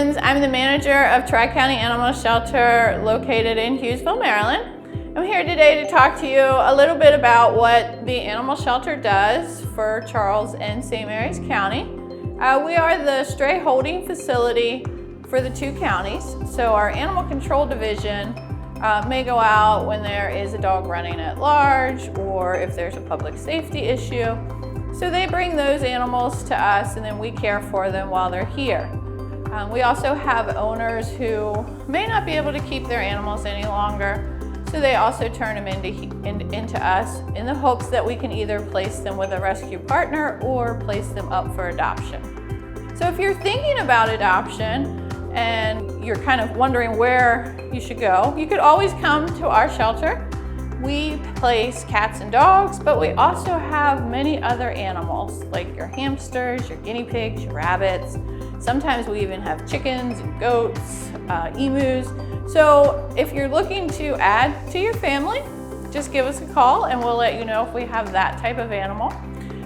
Perkins. I'm the manager of Tri-County Animal Shelter located in Hughesville, Maryland. I'm here today to talk to you a little bit about what the animal shelter does for Charles and St. Mary's County. We are the stray holding facility for the two counties. So our animal control division may go out when there is a dog running at large or if there's a public safety issue. So they bring those animals to us and then we care for them while they're here. We also have owners who may not be able to keep their animals any longer, so they also turn them into us in the hopes that we can either place them with a rescue partner or place them up for adoption. So if you're thinking about adoption and you're kind of wondering where you should go, you could always come to our shelter. We place cats and dogs, but we also have many other animals like your hamsters, your guinea pigs, your rabbits. Sometimes we even have chickens and goats, emus. So if you're looking to add to your family, just give us a call and we'll let you know if we have that type of animal.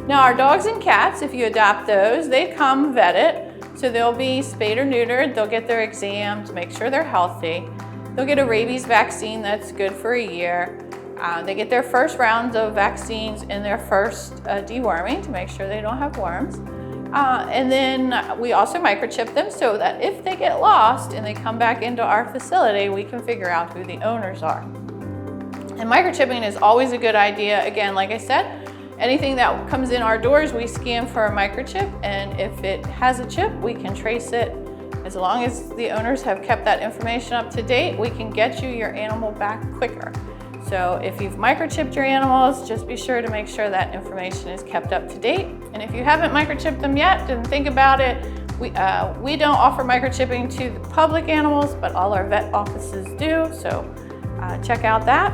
Now our dogs and cats, if you adopt those, they come vetted. So they'll be spayed or neutered. They'll get their exam to make sure they're healthy. They'll get a rabies vaccine that's good for a year. They get their first rounds of vaccines in their first deworming to make sure they don't have worms. And then we also microchip them so that if they get lost and they come back into our facility, we can figure out who the owners are. And microchipping is always a good idea. Again, like I said, anything that comes in our doors, we scan for a microchip. And if it has a chip, we can trace it. As long as the owners have kept that information up to date, we can get you your animal back quicker. So if you've microchipped your animals, just be sure to make sure that information is kept up to date. And if you haven't microchipped them yet, then think about it. We don't offer microchipping to the public animals, but all our vet offices do. So check out that.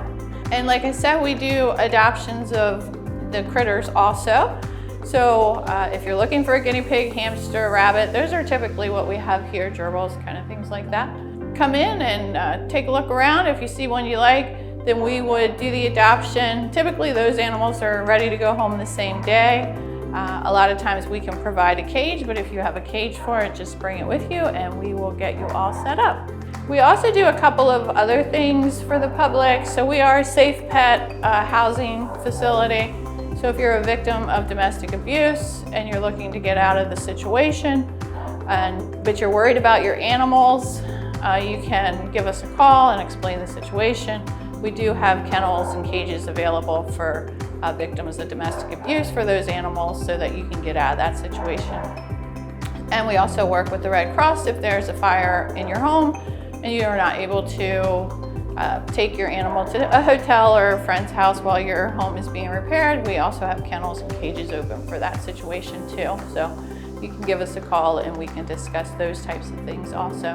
And like I said, we do adoptions of the critters also. So if you're looking for a guinea pig, hamster, rabbit, those are typically what we have here, gerbils, kind of things like that. Come in and take a look around. If you see one you like, then we would do the adoption. Typically those animals are ready to go home the same day. A lot of times we can provide a cage, but if you have a cage for it, just bring it with you and we will get you all set up. We also do a couple of other things for the public. So we are a safe pet housing facility. So if you're a victim of domestic abuse and you're looking to get out of the situation, but you're worried about your animals, you can give us a call and explain the situation. We do have kennels and cages available for victims of domestic abuse for those animals so that you can get out of that situation. And we also work with the Red Cross if there's a fire in your home and you are not able to take your animal to a hotel or a friend's house while your home is being repaired. We also have kennels and cages open for that situation too. So you can give us a call and we can discuss those types of things also.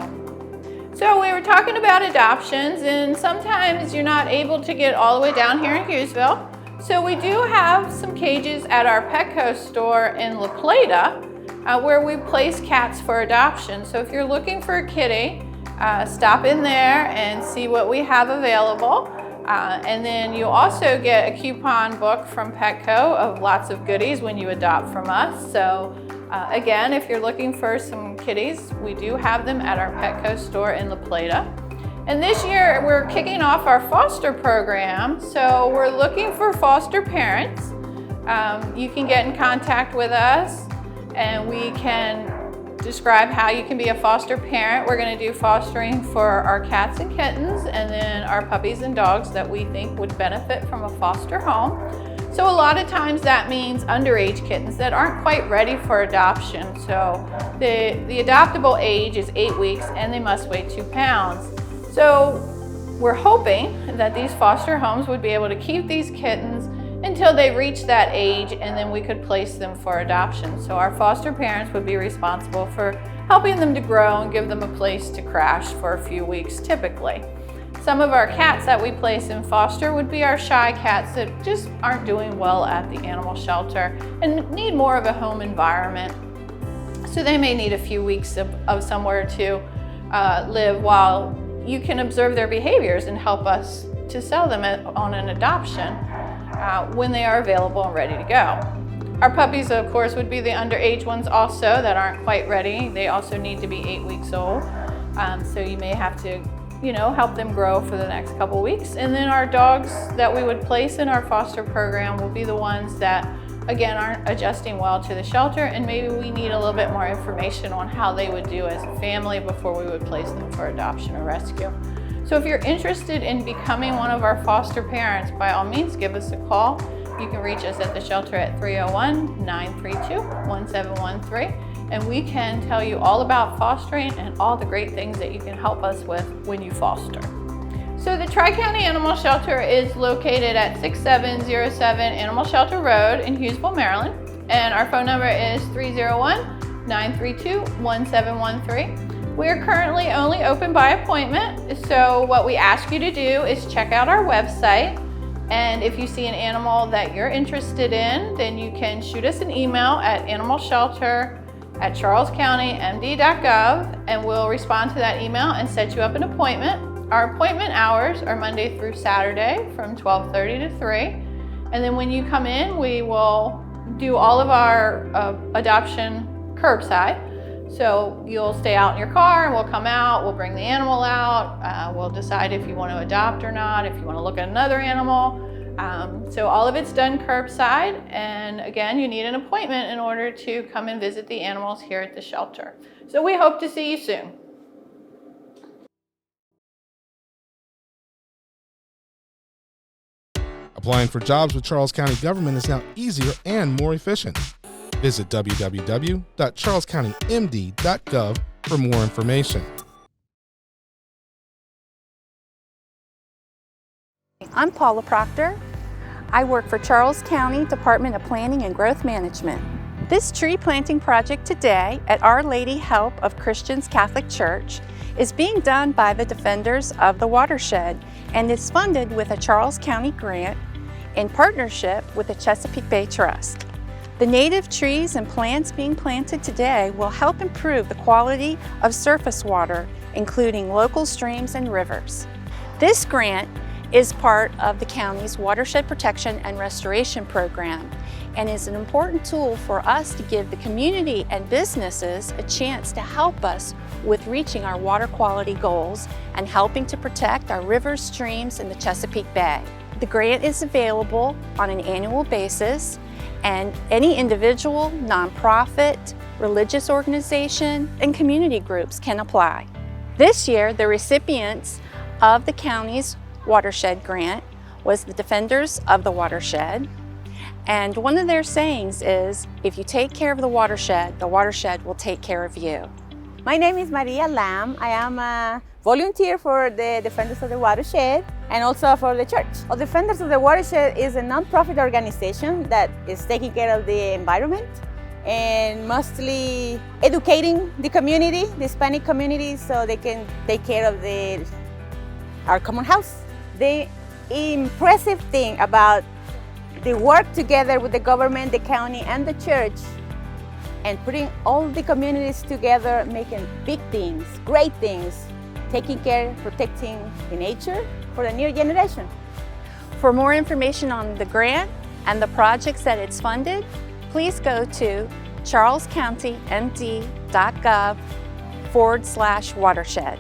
So we were talking about adoptions, and sometimes you're not able to get all the way down here in Hughesville. So we do have some cages at our Petco store in La Plata where we place cats for adoption. So if you're looking for a kitty, stop in there and see what we have available. And then you also get a coupon book from Petco of lots of goodies when you adopt from us. So again, if you're looking for some kitties, we do have them at our Petco store in La Plata. And this year we're kicking off our foster program. So we're looking for foster parents. You can get in contact with us and we can describe how you can be a foster parent. We're going to do fostering for our cats and kittens and then our puppies and dogs that we think would benefit from a foster home. So a lot of times that means underage kittens that aren't quite ready for adoption. So the adoptable age is 8 weeks and they must weigh 2 pounds. So we're hoping that these foster homes would be able to keep these kittens until they reach that age and then we could place them for adoption. So our foster parents would be responsible for helping them to grow and give them a place to crash for a few weeks typically. Some of our cats that we place in foster would be our shy cats that just aren't doing well at the animal shelter and need more of a home environment. So they may need a few weeks of somewhere to live while you can observe their behaviors and help us to sell them on an adoption when they are available and ready to go. Our puppies, of course, would be the underage ones also that aren't quite ready. They also need to be 8 weeks old. So you may have to, help them grow for the next couple weeks. And then our dogs that we would place in our foster program will be the ones that, again, aren't adjusting well to the shelter, and maybe we need a little bit more information on how they would do as a family before we would place them for adoption or rescue. So if you're interested in becoming one of our foster parents, by all means, give us a call. You can reach us at the shelter at 301-932-1713, and we can tell you all about fostering and all the great things that you can help us with when you foster. So the Tri-County Animal Shelter is located at 6707 Animal Shelter Road in Hughesville, Maryland, and our phone number is 301-932-1713. We are currently only open by appointment, so what we ask you to do is check out our website, and if you see an animal that you're interested in, then you can shoot us an email at animalshelter@charlescountymd.gov, and we'll respond to that email and set you up an appointment. Our appointment hours are Monday through Saturday from 12:30 to 3. And then when you come in, we will do all of our adoption curbside. So you'll stay out in your car and we'll come out, we'll bring the animal out, we'll decide if you want to adopt or not, if you want to look at another animal. So all of it's done curbside, and again, you need an appointment in order to come and visit the animals here at the shelter. So we hope to see you soon. Applying for jobs with Charles County government is now easier and more efficient. Visit www.charlescountymd.gov for more information. I'm Paula Proctor. I work for Charles County Department of Planning and Growth Management. This tree planting project today at Our Lady Help of Christians Catholic Church is being done by the Defenders of the Watershed and is funded with a Charles County grant in partnership with the Chesapeake Bay Trust. The native trees and plants being planted today will help improve the quality of surface water, including local streams and rivers. This grant is part of the county's Watershed Protection and Restoration Program and is an important tool for us to give the community and businesses a chance to help us with reaching our water quality goals and helping to protect our rivers, streams, and the Chesapeake Bay. The grant is available on an annual basis, and any individual, nonprofit, religious organization, and community groups can apply. This year, the recipients of the county's Watershed grant was the Defenders of the Watershed, and one of their sayings is, if you take care of the watershed will take care of you. My name is Maria Lam. I am a volunteer for the Defenders of the Watershed and also for the church. Well, Defenders of the Watershed is a non-profit organization that is taking care of the environment and mostly educating the community, the Hispanic community, so they can take care of our common house. The impressive thing about the work together with the government, the county, and the church, and putting all the communities together, making big things, great things, taking care, protecting the nature for the new generation. For more information on the grant and the projects that it's funded, please go to charlescountymd.gov/watershed.